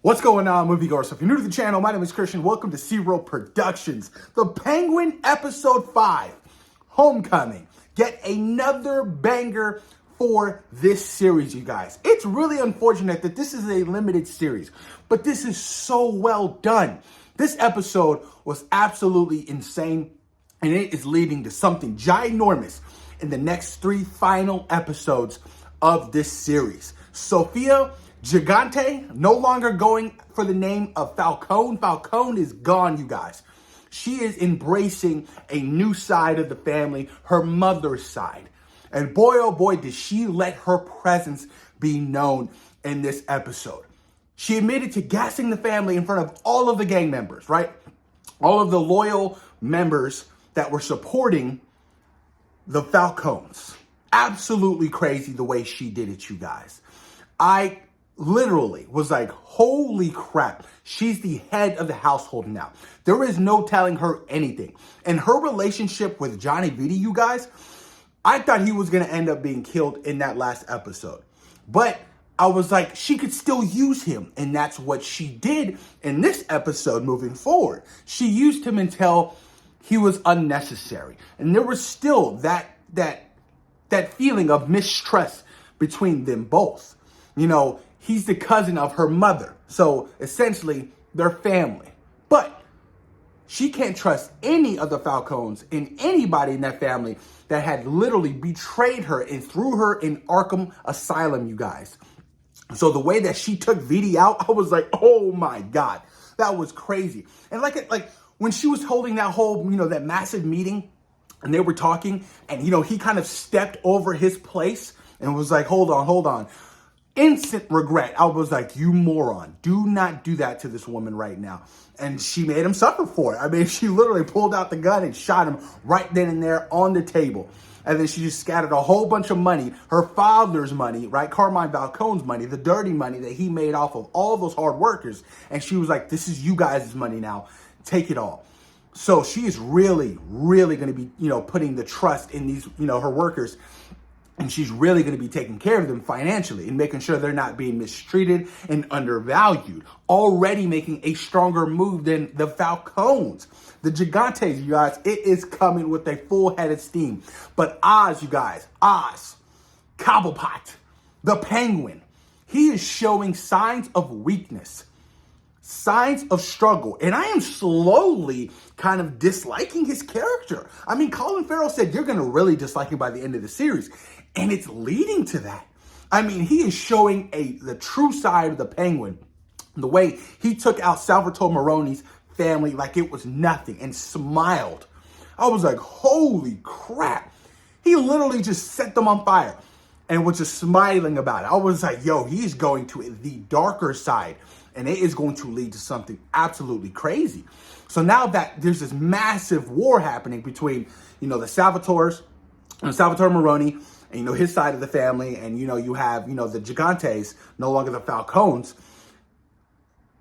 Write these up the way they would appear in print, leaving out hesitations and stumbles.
What's going on, moviegoers? So if you're new to the channel, my name is Christian. Welcome to Zero Productions. The Penguin Episode 5, Homecoming. Get another banger for this series, you guys. It's really unfortunate that this is a limited series, but this is so well done. This episode was absolutely insane, and it is leading to something ginormous in the next 3 final episodes of this series. Sofia Gigante, no longer going for the name of Falcone. Falcone is gone, you guys. She is embracing a new side of the family, her mother's side. And boy, oh boy, did she let her presence be known in this episode. She admitted to gassing the family in front of all of the gang members, right? All of the loyal members that were supporting the Falcones. Absolutely crazy the way she did it, you guys. I literally was like, holy crap, she's the head of the household now. There is no telling her anything. And her relationship with Johnny Viti, you guys, I thought he was going to end up being killed in that last episode. But I was like, she could still use him. And that's what she did in this episode moving forward. She used him until he was unnecessary. And there was still that feeling of mistrust between them both. You know, he's the cousin of her mother. So essentially, they're family. But she can't trust any of the Falcones and anybody in that family that had literally betrayed her and threw her in Arkham Asylum, you guys. So the way that she took Viti out, I was like, oh my God, that was crazy. And like when she was holding that whole, that massive meeting and they were talking and, he kind of stepped over his place and was like, hold on. Instant regret. I was like, you moron. Do not do that to this woman right now. And she made him suffer for it. I mean, she literally pulled out the gun and shot him right then and there on the table. And then she just scattered a whole bunch of money, her father's money, right? Carmine Falcone's money, the dirty money that he made off of all those hard workers. And she was like, this is you guys' money now. Take it all. So she is really, really going to be, putting the trust in these, her workers. And she's really going to be taking care of them financially and making sure they're not being mistreated and undervalued. Already making a stronger move than the Falcones. The Gigantes, you guys, it is coming with a full head of steam. But Oz, you guys, Oz, Cobblepot, the Penguin, he is showing signs of weakness. Signs of struggle. And I am slowly kind of disliking his character. I mean, Collin Farrell said you're going to really dislike him by the end of the series. And it's leading to that. I mean, he is showing the true side of the Penguin. The way he took out Salvatore Maroni's family like it was nothing and smiled. I was like, holy crap. He literally just set them on fire and was just smiling about it. I was like, yo, he's going to the darker side. And it is going to lead to something absolutely crazy. So now that there's this massive war happening between, the Salvatore Maroni, and, his side of the family, and, you have, the Gigantes, no longer the Falcones,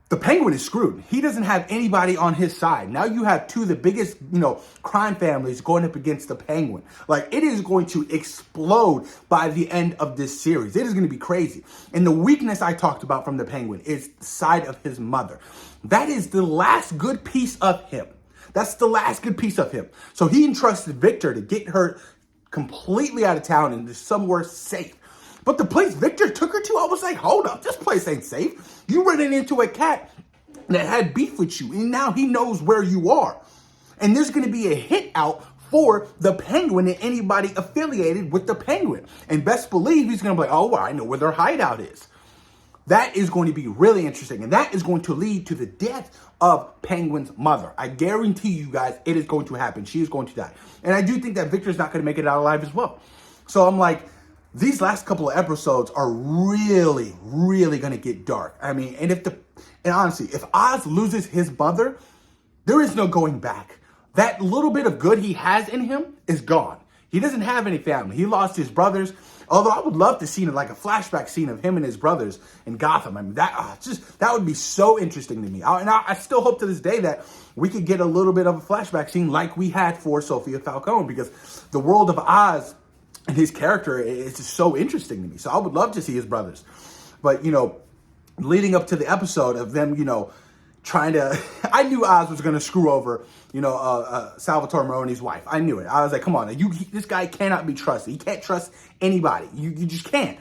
the Penguin is screwed. He doesn't have anybody on his side. Now you have 2 of the biggest, crime families going up against the Penguin. Like, it is going to explode by the end of this series. It is going to be crazy. And the weakness I talked about from the Penguin is the side of his mother. That is the last good piece of him. That's the last good piece of him. So he entrusted Victor to get her completely out of town and somewhere safe. But the place Victor took her to, I was like, hold up, this place ain't safe. You running into a cat that had beef with you, and now he knows where you are. And there's going to be a hit out for the Penguin and anybody affiliated with the Penguin. And best believe he's going to be like, oh, well, I know where their hideout is. That is going to be really interesting. And that is going to lead to the death of Penguin's mother. I guarantee you guys it is going to happen. She is going to die. And I do think that Victor's not going to make it out alive as well. So I'm like, these last couple of episodes are really, really going to get dark. I mean, and honestly, if Oz loses his mother, there is no going back. That little bit of good he has in him is gone. He doesn't have any family. He lost his brothers. Although I would love to see like a flashback scene of him and his brothers in Gotham. I mean, that would be so interesting to me. I still hope to this day that we could get a little bit of a flashback scene like we had for Sofia Falcone, because the world of Oz and his character is just so interesting to me. So I would love to see his brothers. But, leading up to the episode of them, trying to, I knew Oz was going to screw over, Salvatore Maroni's wife. I knew it. I was like, come on, this guy cannot be trusted. He can't trust anybody. You just can't.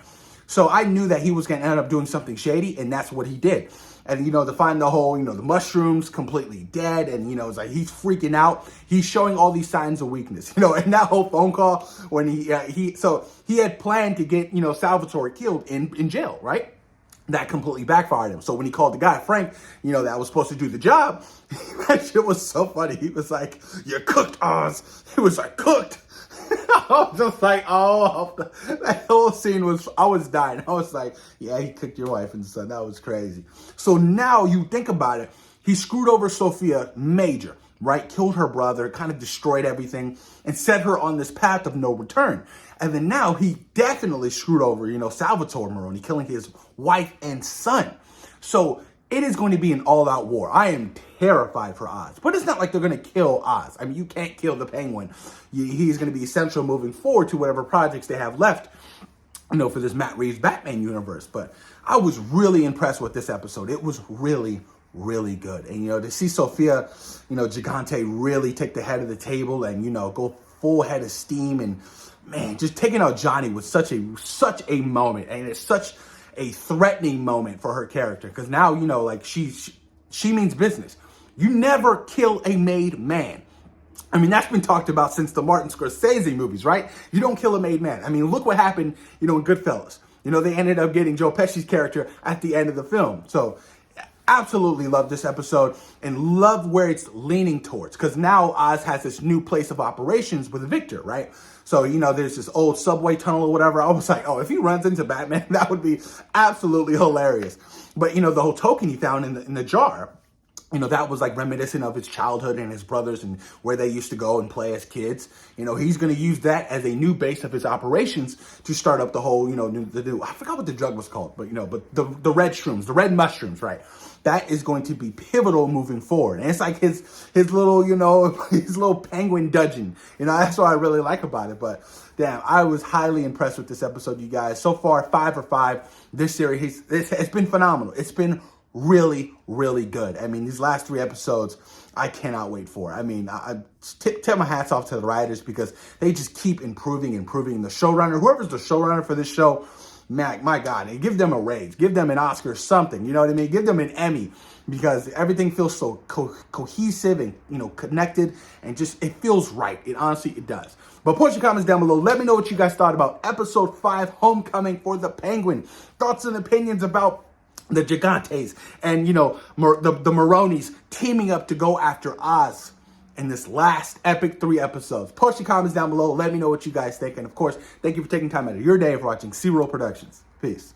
So I knew that he was going to end up doing something shady, and that's what he did. And, to find the whole, the mushrooms completely dead, and, it's like he's freaking out. He's showing all these signs of weakness, and that whole phone call when he had planned to get, Salvatore killed in jail, right? That completely backfired him. So when he called the guy, Frank, that was supposed to do the job, that shit was so funny. He was like, "You're cooked, Oz." He was like, "Cooked." I was just like, that whole scene I was dying. I was like, yeah, he cooked your wife and son. That was crazy. So now you think about it. He screwed over Sofia major, right? Killed her brother, kind of destroyed everything, and set her on this path of no return. And then now he definitely screwed over, Salvatore Maroni, killing his wife and son. So it is going to be an all-out war. I am terrified for Oz. But it's not like they're going to kill Oz. I mean, you can't kill the Penguin. He's going to be essential moving forward to whatever projects they have left, for this Matt Reeves Batman universe. But I was really impressed with this episode. It was really, really good. And, to see Sofia, Gigante really take the head of the table and, go full head of steam. And, man, just taking out Johnny was such a moment. And it's such a threatening moment for her character. Because now, she means business. You never kill a made man. I mean, that's been talked about since the Martin Scorsese movies, right? You don't kill a made man. I mean, look what happened, in Goodfellas. They ended up getting Joe Pesci's character at the end of the film. So absolutely love this episode and love where it's leaning towards. Because now Oz has this new place of operations with Victor, right? So, there's this old subway tunnel or whatever. I was like, oh, if he runs into Batman, that would be absolutely hilarious. But, the whole token he found in the jar, that was like reminiscent of his childhood and his brothers and where they used to go and play as kids. He's going to use that as a new base of his operations to start up the whole, the new, I forgot what the drug was called, but, but the red shrooms, the red mushrooms, right? That is going to be pivotal moving forward. And it's like his little, his little penguin dungeon. That's what I really like about it. But damn, I was highly impressed with this episode, you guys. So far, 5 for 5. This series, it's been phenomenal. It's been really, really good. I mean, these last 3 episodes, I cannot wait for. I mean, I tip my hats off to the writers because they just keep improving. The showrunner, whoever's the showrunner for this show, my God, and give them a raise, give them an Oscar, something, you know what I mean? Give them an Emmy because everything feels so cohesive and, connected and just, it feels right. It honestly, it does. But post your comments down below. Let me know what you guys thought about episode 5, Homecoming for the Penguin. Thoughts and opinions about the Gigantes and, the Maronis teaming up to go after Oz in this last epic 3 episodes. Post your comments down below. Let me know what you guys think. And of course, thank you for taking time out of your day for watching C-Roll Productions. Peace.